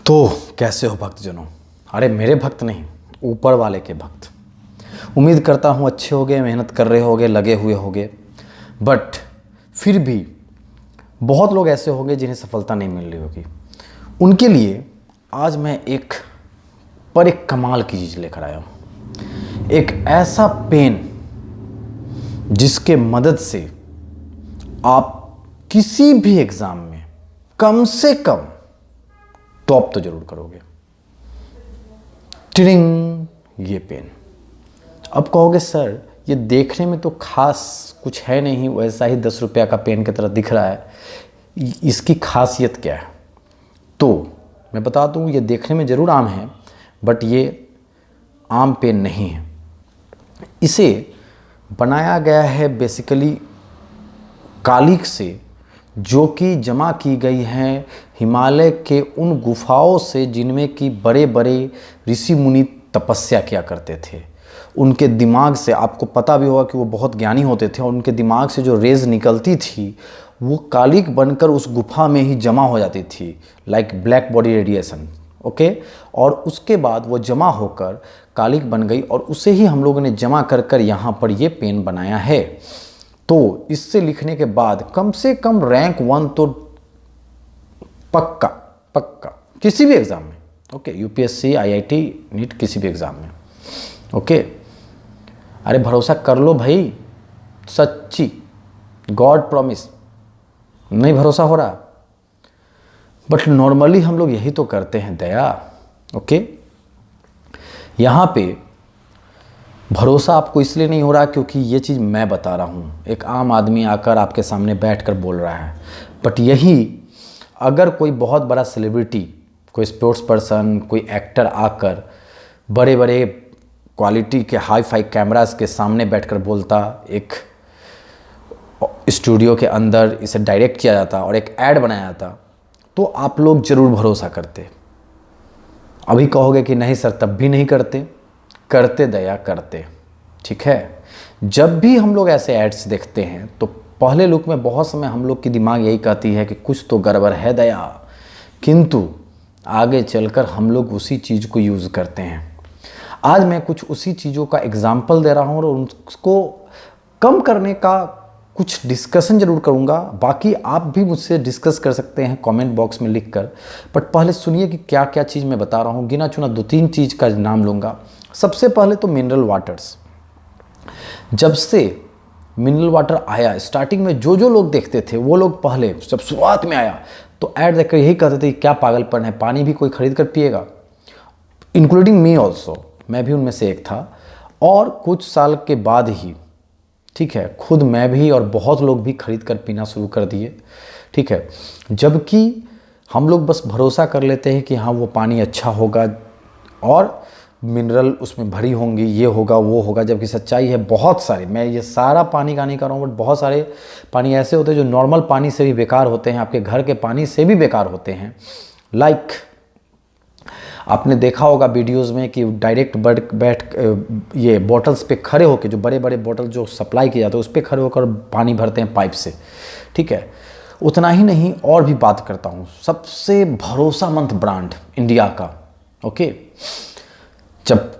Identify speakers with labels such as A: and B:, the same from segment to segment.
A: तो कैसे हो भक्तजनों? अरे मेरे भक्त नहीं, ऊपर वाले के भक्त। उम्मीद करता हूँ अच्छे होगे, मेहनत कर रहे होगे, लगे हुए होगे। बट फिर भी बहुत लोग ऐसे होंगे जिन्हें सफलता नहीं मिल रही होगी। उनके लिए आज मैं एक कमाल की चीज़ लेकर आया हूँ। एक ऐसा पेन जिसके मदद से आप किसी भी एग्ज़ाम में कम से कम टॉप तो जरूर करोगे। टिरिंग, ये पेन। अब कहोगे सर ये देखने में तो खास कुछ है नहीं, वैसा ही 10 रुपया का पेन की तरह दिख रहा है, इसकी खासियत क्या है? तो मैं बता दूं, ये देखने में ज़रूर आम है, बट ये आम पेन नहीं है। इसे बनाया गया है बेसिकली कालिख से, जो कि जमा की गई हैं हिमालय के उन गुफाओं से जिनमें कि बड़े बड़े ऋषि मुनि तपस्या किया करते थे। उनके दिमाग से, आपको पता भी होगा कि वो बहुत ज्ञानी होते थे, और उनके दिमाग से जो रेज निकलती थी वो कालिख बनकर उस गुफा में ही जमा हो जाती थी, like black body radiation. Okay, और उसके बाद वो जमा होकर कालिख बन गई, और उसे ही हम लोगों ने जमा कर कर यहाँ पर ये पेन बनाया है। तो इससे लिखने के बाद कम से कम रैंक 1 तो पक्का पक्का किसी भी एग्ज़ाम में। ओके, यूपीएससी, आईआईटी, नीट, किसी भी एग्ज़ाम में। ओके, अरे भरोसा कर लो भाई, सच्ची, गॉड प्रॉमिस। नहीं भरोसा हो रहा, बट नॉर्मली हम लोग यही तो करते हैं दया। ओके, यहाँ पे भरोसा आपको इसलिए नहीं हो रहा क्योंकि ये चीज़ मैं बता रहा हूँ, एक आम आदमी आकर आपके सामने बैठकर बोल रहा है। बट यही अगर कोई बहुत बड़ा सेलिब्रिटी, कोई स्पोर्ट्स पर्सन, कोई एक्टर आकर बड़े बड़े क्वालिटी के हाई फाई कैमरास के सामने बैठकर बोलता, एक स्टूडियो के अंदर इसे डायरेक्ट किया जाता और एक ऐड बनाया जाता, तो आप लोग ज़रूर भरोसा करते। अभी कहोगे कि नहीं सर, तब भी नहीं करते। करते दया, करते। ठीक है, जब भी हम लोग ऐसे एड्स देखते हैं तो पहले लुक में बहुत समय हम लोग की दिमाग यही कहती है कि कुछ तो गड़बड़ है दया, किंतु आगे चलकर हम लोग उसी चीज़ को यूज़ करते हैं। आज मैं कुछ उसी चीज़ों का एग्जाम्पल दे रहा हूँ और उसको कम करने का कुछ डिस्कशन जरूर करूँगा। बाकी आप भी मुझसे डिस्कस कर सकते हैं कमेंट बॉक्स में लिखकर। बट पहले सुनिए कि क्या क्या चीज़ मैं बता रहा हूँ। गिना चुना 2-3 चीज़ का नाम लूँगा। सबसे पहले तो मिनरल वाटर्स। जब से मिनरल वाटर आया, स्टार्टिंग में जो लोग देखते थे वो लोग पहले जब शुरुआत में आया तो ऐड देखकर यही कहते थे क्या पागलपन है, पानी भी कोई खरीद कर पिएगा, इंक्लूडिंग मी ऑल्सो, मैं भी उनमें से एक था। और कुछ साल के बाद ही, ठीक है, खुद मैं भी और बहुत लोग भी खरीद कर पीना शुरू कर दिए। ठीक है, जबकि हम लोग बस भरोसा कर लेते हैं कि हाँ वो पानी अच्छा होगा और मिनरल उसमें भरी होंगी, ये होगा वो होगा, जबकि सच्चाई है बहुत सारे, मैं ये सारा पानी का नहीं कर रहा हूँ, बट बहुत सारे पानी ऐसे होते हैं जो नॉर्मल पानी से भी बेकार होते हैं, आपके घर के पानी से भी बेकार होते हैं। लाइक आपने देखा होगा वीडियोस में कि डायरेक्ट बैठ ये बॉटल्स पे खड़े होकर, जो बड़े बड़े बॉटल जो सप्लाई किए जाते हैं उस पर खड़े होकर पानी भरते हैं पाइप से। ठीक है, उतना ही नहीं, और भी बात करता हूँ सबसे भरोसामंद ब्रांड इंडिया का। ओके, जब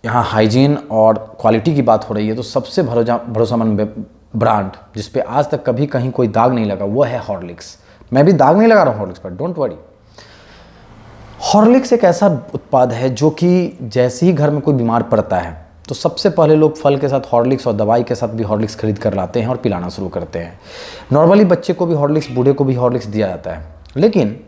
A: यहाँ हाइजीन और क्वालिटी की बात हो रही है तो सबसे भरोसामंद ब्रांड जिस पे आज तक कभी कहीं कोई दाग नहीं लगा वो है हॉर्लिक्स। मैं भी दाग नहीं लगा रहा हूँ हॉर्लिक्स पर, डोंट वरी। हॉर्लिक्स एक ऐसा उत्पाद है जो कि जैसे ही घर में कोई बीमार पड़ता है तो सबसे पहले लोग फल के साथ हॉर्लिक्स और दवाई के साथ भी हॉर्लिक्स खरीद कर लाते हैं और पिलाना शुरू करते हैं। नॉर्मली बच्चे को भी हॉर्लिक्स, बूढ़े को भी हॉर्लिक्स दिया जाता है, लेकिन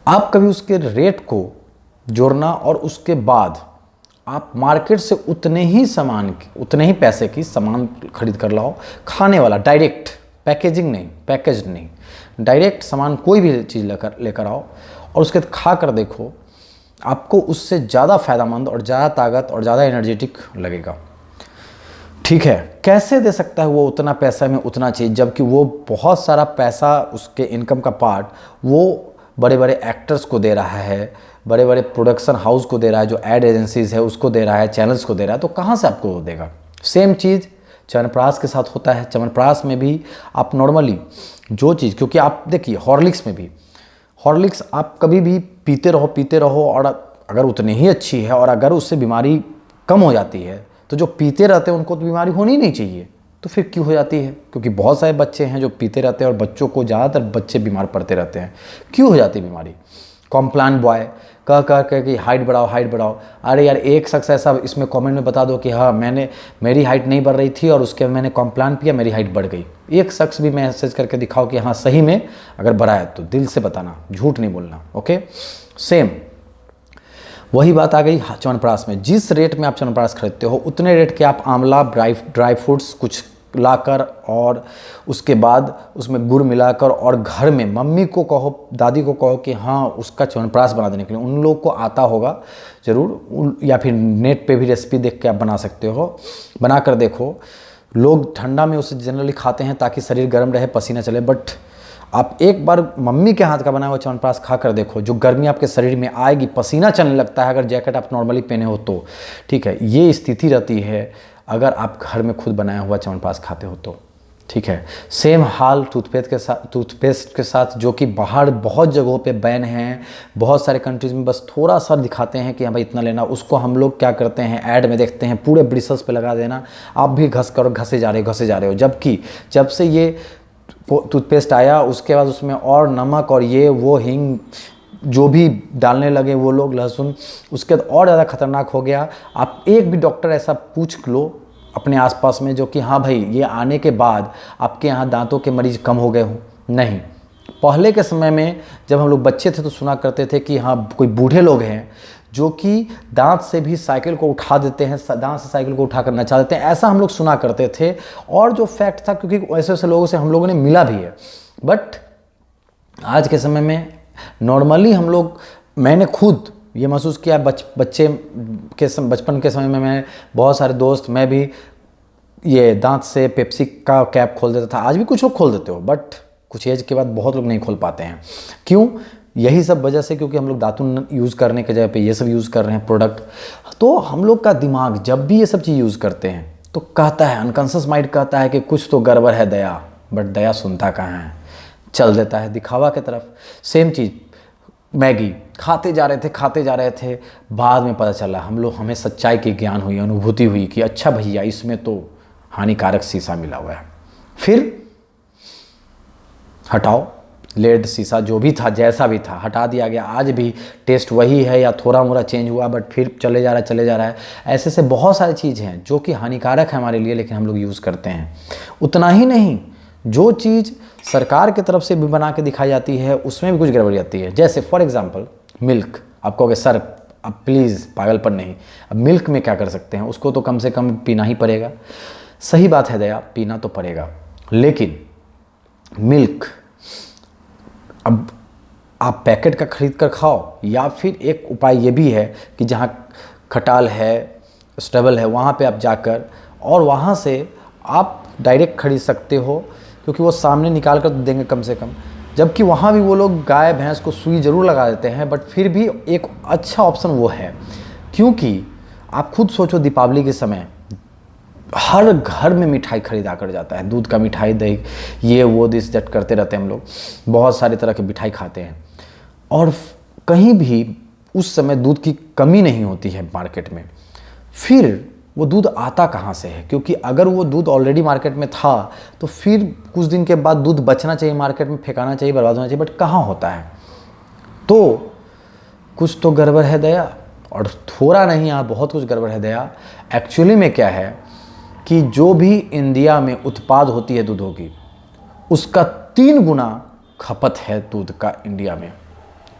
A: आप कभी उसके रेट को जोड़ना और उसके बाद आप मार्केट से उतने ही पैसे की सामान खरीद कर लाओ, खाने वाला, डायरेक्ट, पैकेजिंग नहीं, पैकेज नहीं, डायरेक्ट सामान कोई भी चीज़ लेकर आओ और उसके खा कर देखो, आपको उससे ज़्यादा फ़ायदेमंद और ज़्यादा ताकत और ज़्यादा एनर्जेटिक लगेगा। ठीक है, कैसे दे सकता है वो उतना पैसा में उतना चीज़, जबकि वो बहुत सारा पैसा, उसके इनकम का पार्ट वो बड़े बड़े एक्टर्स को दे रहा है, बड़े बड़े प्रोडक्शन हाउस को दे रहा है, जो एड एजेंसीज है उसको दे रहा है, चैनल्स को दे रहा है, तो कहाँ से आपको वो देगा? सेम चीज़ च्यवनप्राश के साथ होता है। च्यवनप्राश में भी आप नॉर्मली जो चीज़, क्योंकि आप देखिए हॉर्लिक्स में भी हॉर्लिक्स आप कभी भी पीते रहो और अगर उतनी ही अच्छी है और अगर उससे बीमारी कम हो जाती है तो जो पीते रहते हैं उनको तो बीमारी होनी ही नहीं चाहिए, तो फिर क्यों हो जाती है? क्योंकि बहुत सारे बच्चे हैं जो पीते रहते हैं और बच्चों को ज़्यादातर बच्चे बीमार पड़ते रहते हैं। क्यों हो जाती है बीमारी? कॉम्प्लान बॉय कह कि हाइट बढ़ाओ। अरे यार, एक शख्स ऐसा इसमें कमेंट में बता दो कि हाँ मेरी हाइट नहीं बढ़ रही थी और उसके मैंने कॉम्प्लान पिया, मेरी हाइट बढ़ गई। एक शख्स भी मैसेज करके दिखाओ कि हाँ सही में अगर बढ़ा है तो दिल से बताना, झूठ नहीं बोलना। ओके, सेम वही बात आ गई च्यवनप्राश में। जिस रेट में आप च्यवनप्राश खरीदते हो उतने रेट के आप आंवला, ड्राई फ्रूट्स कुछ लाकर और उसके बाद उसमें गुड़ मिलाकर और घर में मम्मी को कहो, दादी को कहो कि हाँ उसका च्यवनप्राश बना देने के लिए, उन लोगों को आता होगा ज़रूर, या फिर नेट पे भी रेसिपी देख के आप बना सकते हो, बना कर देखो। लोग ठंडा में उसे जनरली खाते हैं ताकि शरीर गर्म रहे, पसीना चले, बट आप एक बार मम्मी के हाथ का बना हुआ च्यवनप्राश खा कर देखो, जो गर्मी आपके शरीर में आएगी, पसीना चलने लगता है अगर जैकेट आप नॉर्मली पहने हो तो। ठीक है, ये स्थिति रहती है अगर आप घर में खुद बनाया हुआ च्यवनप्राश खाते हो तो। ठीक है, सेम हाल टूथपेस्ट के साथ जो कि बाहर बहुत जगहों पे बैन हैं, बहुत सारे कंट्रीज़ में बस थोड़ा सा दिखाते हैं कि हाँ भाई इतना लेना, उसको हम लोग क्या करते हैं ऐड में देखते हैं पूरे ब्रिसल्स पे लगा देना, आप भी घसे जा रहे हो। जबकि जब से ये टूथपेस्ट आया उसके बाद उसमें और नमक और ये वो हींग जो भी डालने लगे वो लोग, लहसुन, उसके बाद और ज़्यादा खतरनाक हो गया। आप एक भी डॉक्टर ऐसा पूछ लो अपने आसपास में जो कि हाँ भाई ये आने के बाद आपके यहाँ दांतों के मरीज कम हो गए हों, नहीं। पहले के समय में जब हम लोग बच्चे थे तो सुना करते थे कि हाँ कोई बूढ़े लोग हैं जो कि दांत से भी साइकिल को उठा देते हैं, दांत से साइकिल को उठाकर नचा देते हैं, ऐसा हम लोग सुना करते थे। और जो फैक्ट था, क्योंकि ऐसे ऐसे लोगों से हम लोगों ने मिला भी है, बट आज के समय में नॉर्मली मैंने खुद ये महसूस किया बचपन के समय में मैं बहुत सारे दोस्त, मैं भी ये दांत से पेप्सी का कैप खोल देता था। आज भी कुछ लोग खोल देते हो, बट कुछ एज के बाद बहुत लोग नहीं खोल पाते हैं। क्यों? यही सब वजह से, क्योंकि हम लोग दातुन यूज़ करने के जगह पे ये सब यूज़ कर रहे हैं प्रोडक्ट। तो हम लोग का दिमाग जब भी ये सब चीज़ यूज़ करते हैं तो कहता है, अनकॉन्शियस माइंड कहता है कि कुछ तो गड़बड़ है दया, बट दया सुनता कहाँ है, चल देता है दिखावा की तरफ। सेम चीज़ मैगी खाते जा रहे थे, बाद में पता चला हमें सच्चाई की ज्ञान हुई, अनुभूति हुई कि अच्छा भैया इसमें तो हानिकारक शीशा मिला हुआ है। फिर हटाओ, लेड शीशा जो भी था जैसा भी था हटा दिया गया। आज भी टेस्ट वही है या थोड़ा मोड़ा चेंज हुआ, बट फिर चले जा रहा है। ऐसे से बहुत सारी चीज़ हैं जो कि हानिकारक है हमारे लिए, लेकिन हम लोग यूज़ करते हैं। उतना ही नहीं, जो चीज़ सरकार की तरफ से भी बना के दिखाई जाती है उसमें भी कुछ गड़बड़ी आती है। जैसे फॉर एग्जांपल मिल्क, आप कहोगे सर अब प्लीज़ पागलपन नहीं, अब मिल्क में क्या कर सकते हैं, उसको तो कम से कम पीना ही पड़ेगा। सही बात है दया, पीना तो पड़ेगा, लेकिन मिल्क अब आप पैकेट का खरीद कर खाओ, या फिर एक उपाय ये भी है कि जहाँ खटाल है, स्टेबल है, वहाँ पे आप जाकर और वहाँ से आप डायरेक्ट खरीद सकते हो, क्योंकि वो सामने निकाल कर देंगे कम से कम। जबकि वहाँ भी वो लोग गाय भैंस को सुई ज़रूर लगा देते हैं, बट फिर भी एक अच्छा ऑप्शन वो है। क्योंकि आप खुद सोचो, दीपावली के समय हर घर में मिठाई खरीदा कर जाता है, दूध का मिठाई, दही, ये वो दिस दैट करते रहते हैं हम लोग, बहुत सारी तरह की मिठाई खाते हैं। और कहीं भी उस समय दूध की कमी नहीं होती है मार्केट में। फिर वो दूध आता कहाँ से है? क्योंकि अगर वो दूध ऑलरेडी मार्केट में था तो फिर कुछ दिन के बाद दूध बचना चाहिए मार्केट में, फेंकाना चाहिए, बर्बाद होना चाहिए, बट कहाँ होता है? तो कुछ तो गड़बड़ है दया, और थोड़ा नहीं यहाँ बहुत कुछ गड़बड़ है दया। एक्चुअली में क्या है कि जो भी इंडिया में उत्पाद होती है दूधों की, उसका 3 गुना खपत है दूध का इंडिया में।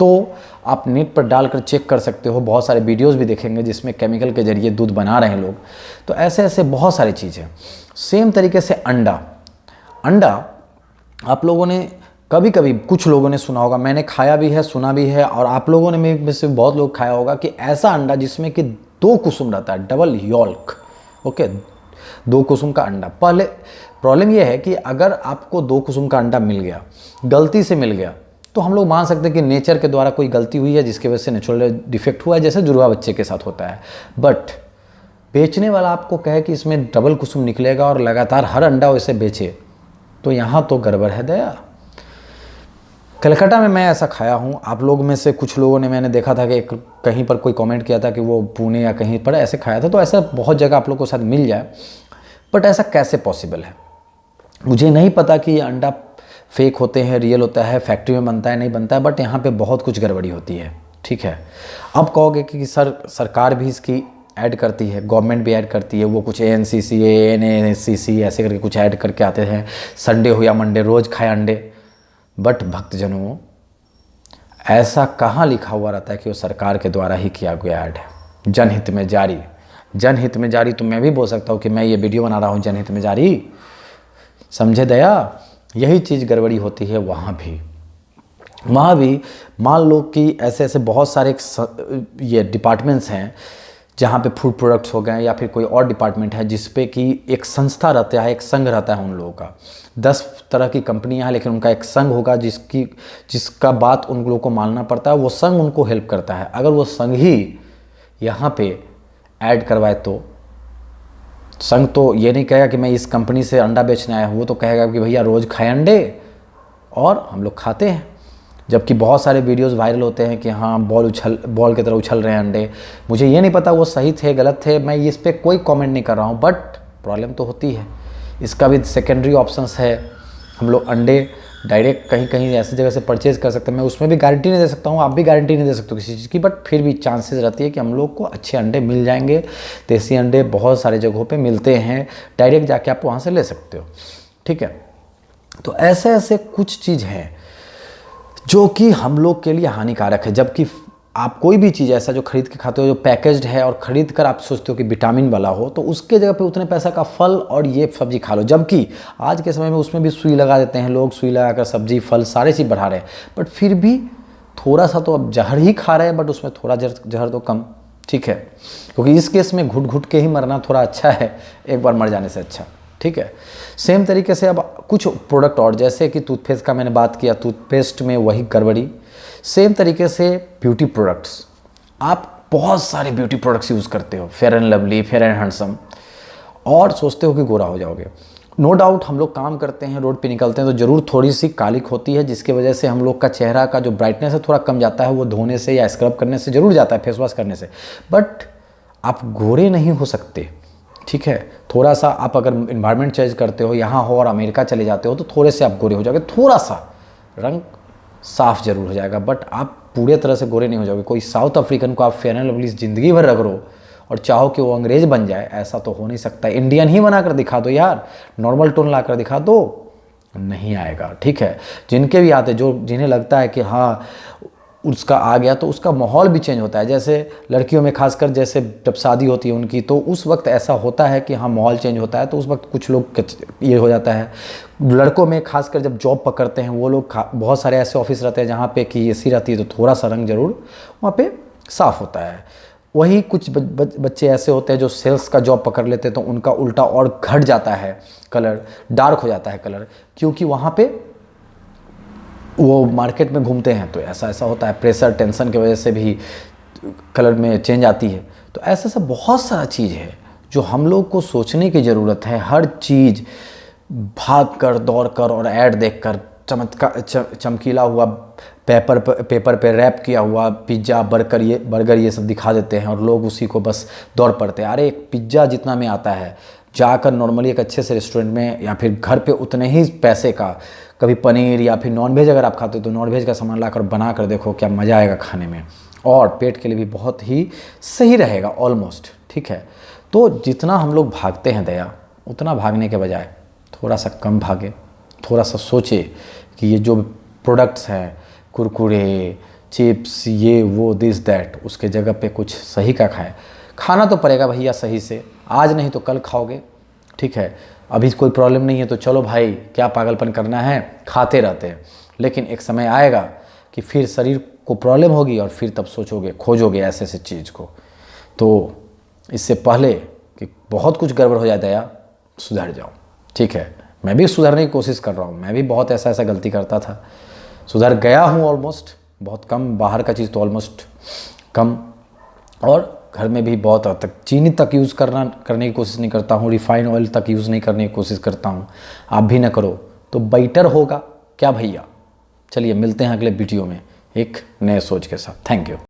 A: तो आप नेट पर डालकर चेक कर सकते हो, बहुत सारे वीडियोस भी देखेंगे जिसमें केमिकल के जरिए दूध बना रहे हैं लोग। तो ऐसे ऐसे बहुत सारी चीज़ें। सेम तरीके से अंडा आप लोगों ने कभी कभी कुछ लोगों ने सुना होगा, मैंने खाया भी है, सुना भी है, और आप लोगों ने में से बहुत लोग खाया होगा कि ऐसा अंडा जिसमें कि 2 कुसुम रहता है, डबल यॉल्क। ओके, 2 कुसुम का अंडा। पहले प्रॉब्लम यह है कि अगर आपको 2 कुसुम का अंडा मिल गया, गलती से मिल गया, तो हम लोग मान सकते हैं कि नेचर के द्वारा कोई गलती हुई है जिसकी वजह से नेचुरल डिफेक्ट हुआ है, जैसे जुड़वा बच्चे के साथ होता है। बट बेचने वाला आपको कहे कि इसमें डबल कुसुम निकलेगा और लगातार हर अंडा वैसे बेचे, तो यहाँ तो गड़बड़ है दया। कलकत्ता में मैं ऐसा खाया हूँ। आप लोग में से कुछ लोगों ने, मैंने देखा था कि कहीं पर कोई कमेंट किया था कि वो पुणे या कहीं पर ऐसे खाया था, तो ऐसा बहुत जगह आप लोग को शायद मिल जाए, बट ऐसा कैसे पॉसिबल है? मुझे नहीं पता कि ये अंडा फेक होते हैं, रियल होता है, फैक्ट्री में बनता है, नहीं बनता है, बट यहाँ पे बहुत कुछ गड़बड़ी होती है। ठीक है, अब कहोगे कि सरकार भी इसकी ऐड करती है, गवर्नमेंट भी ऐड करती है, वो कुछ ANCC ANACC ऐसे करके कुछ ऐड करके आते हैं, संडे हो या मंडे रोज़ खाए अंडे। बट भक्तजनों, ऐसा कहाँ लिखा हुआ रहता है कि वो सरकार के द्वारा ही किया गया ऐड है? जनहित में जारी, जनहित में जारी तो मैं भी बोल सकता हूँ कि मैं ये वीडियो बना रहा हूँ जनहित में जारी, समझे दया? यही चीज़ गड़बड़ी होती है वहाँ भी। वहाँ भी मान लो कि ऐसे ऐसे बहुत सारे ये डिपार्टमेंट्स हैं जहाँ पे फूड प्रोडक्ट्स हो गए, या फिर कोई और डिपार्टमेंट है जिस पे कि एक संस्था रहता है, एक संघ रहता है उन लोगों का। 10 तरह की कंपनियां हैं, लेकिन उनका एक संघ होगा जिसका बात उन लोगों को मानना पड़ता है। वो संघ उनको हेल्प करता है। अगर वो संघ ही यहाँ पे ऐड करवाए तो संघ तो ये नहीं कहेगा कि मैं इस कंपनी से अंडा बेचने आया हूँ, वो तो कहेगा कि भैया रोज़ खाए अंडे, और हम लोग खाते हैं। जबकि बहुत सारे वीडियोस वायरल होते हैं कि हाँ बॉल की तरह उछल रहे हैं अंडे। मुझे ये नहीं पता वो सही थे गलत थे, मैं इस पर कोई कमेंट नहीं कर रहा हूँ, बट प्रॉब्लम तो होती है। इसका भी सेकेंडरी ऑप्शंस है, हम लोग अंडे डायरेक्ट कहीं कहीं ऐसी जगह से परचेज़ कर सकते हैं। मैं उसमें भी गारंटी नहीं दे सकता हूँ, आप भी गारंटी नहीं दे सकते हो किसी चीज़ की, बट फिर भी चांसेस रहती है कि हम लोग को अच्छे अंडे मिल जाएंगे। देसी अंडे बहुत सारे जगहों पे मिलते हैं, डायरेक्ट जाके आप वहाँ से ले सकते हो। ठीक है, तो ऐसे ऐसे कुछ चीज़ हैं जो कि हम लोग के लिए हानिकारक है। जबकि आप कोई भी चीज़ ऐसा जो खरीद के खाते हो जो पैकेज्ड है और ख़रीद कर आप सोचते हो कि विटामिन वाला हो, तो उसके जगह पे उतने पैसा का फल और ये सब्ज़ी खा लो। जबकि आज के समय में उसमें भी सुई लगा देते हैं लोग, सुई लगाकर सब्ज़ी फल सारे चीज़ बढ़ा रहे हैं, बट फिर भी थोड़ा सा तो अब जहर ही खा रहे हैं, बट उसमें थोड़ा जहर तो कम। ठीक है, क्योंकि इस केस में घुट घुट के ही मरना थोड़ा अच्छा है, एक बार मर जाने से अच्छा। ठीक है, सेम तरीके से अब कुछ प्रोडक्ट और, जैसे कि टूथपेस्ट का मैंने बात किया, टूथपेस्ट में वही गड़बड़ी। सेम तरीके से ब्यूटी प्रोडक्ट्स, आप बहुत सारे ब्यूटी प्रोडक्ट्स यूज़ करते हो, fair and lovely, fair and handsome, और सोचते हो कि गोरा हो जाओगे। नो डाउट हम लोग काम करते हैं, रोड पे निकलते हैं तो ज़रूर थोड़ी सी कालिक होती है, जिसकी वजह से हम लोग का चेहरा का जो ब्राइटनेस है थोड़ा कम जाता है, वो धोने से या स्क्रब करने से ज़रूर जाता है, फेस वॉश करने से, बट आप गोरे नहीं हो सकते। ठीक है, थोड़ा सा आप अगर इन्वायरमेंट चेंज करते हो, यहाँ हो और अमेरिका चले जाते हो, तो थोड़े से आप गोरे हो जाओगे, थोड़ा सा रंग साफ जरूर हो जाएगा, बट आप पूरे तरह से गोरे नहीं हो जाओगे। कोई साउथ अफ्रीकन को आप फेयर एंड लवली ज़िंदगी भर रगड़ो और चाहो कि वो अंग्रेज़ बन जाए, ऐसा तो हो नहीं सकता। इंडियन ही बनाकर दिखा दो यार, नॉर्मल टोन ला कर दिखा दो, नहीं आएगा। ठीक है, जिनके भी आते, जो जिन्हें लगता है कि हाँ उसका आ गया, तो उसका माहौल भी चेंज होता है। जैसे लड़कियों में खासकर, जैसे जब शादी होती है उनकी, तो उस वक्त ऐसा होता है कि हाँ माहौल चेंज होता है, तो उस वक्त कुछ लोग ये हो जाता है। लड़कों में खासकर जब जॉब पकड़ते हैं वो लोग, बहुत सारे ऐसे ऑफिस रहते हैं जहाँ पे कि AC रहती है, तो थोड़ा सा रंग जरूर वहाँ पे साफ़ होता है। वही कुछ बच्चे ऐसे होते हैं जो सेल्स का जॉब पकड़ लेते हैं, तो उनका उल्टा और घट जाता है कलर, डार्क हो जाता है कलर, क्योंकि वहाँ पे वो मार्केट में घूमते हैं, तो ऐसा होता है। प्रेशर टेंशन की वजह से भी कलर में चेंज आती है। तो ऐसा सब बहुत सारा चीज़ है जो हम लोग को सोचने की ज़रूरत है। हर चीज़ भाग कर दौड़ कर और ऐड देख कर चमकीला हुआ पेपर पे रैप किया हुआ पिज़्ज़ा बर्गर ये सब दिखा देते हैं, और लोग उसी को बस दौड़ पड़ते हैं। अरे एक पिज़्ज़ा जितना में आता है, जाकर नॉर्मली एक अच्छे से रेस्टोरेंट में या फिर घर पे उतने ही पैसे का, कभी पनीर या फिर नॉनवेज अगर आप खाते हो तो नॉनवेज का सामान लाकर बना कर देखो, क्या मज़ा आएगा खाने में, और पेट के लिए भी बहुत ही सही रहेगा ऑलमोस्ट। ठीक है, तो जितना हम लोग भागते हैं दया, उतना भागने के बजाय थोड़ा सा कम भागे, थोड़ा सा सोचे कि ये जो प्रोडक्ट्स हैं, कुरकुरे, चिप्स, ये वो दिस दैट, उसके जगह पे कुछ सही का खाएं। खाना तो पड़ेगा भैया सही से, आज नहीं तो कल खाओगे। ठीक है, अभी कोई प्रॉब्लम नहीं है तो चलो भाई, क्या पागलपन करना है, खाते रहते हैं। लेकिन एक समय आएगा कि फिर शरीर को प्रॉब्लम होगी, और फिर तब सोचोगे, खोजोगे ऐसे ऐसे चीज़ को। तो इससे पहले कि बहुत कुछ गड़बड़ हो जाए या सुधर जाओ। ठीक है, मैं भी सुधरने की कोशिश कर रहा हूँ, मैं भी बहुत ऐसा गलती करता था, सुधर गया हूँ ऑलमोस्ट, बहुत कम, बाहर का चीज़ तो ऑलमोस्ट कम, और घर में भी बहुत हद तक चीनी तक यूज़ करने की कोशिश नहीं करता हूँ, रिफाइंड ऑयल तक यूज़ नहीं करने की कोशिश करता हूँ। आप भी ना करो तो बेटर होगा क्या भैया? चलिए मिलते हैं अगले वीडियो में एक नए सोच के साथ। Thank you.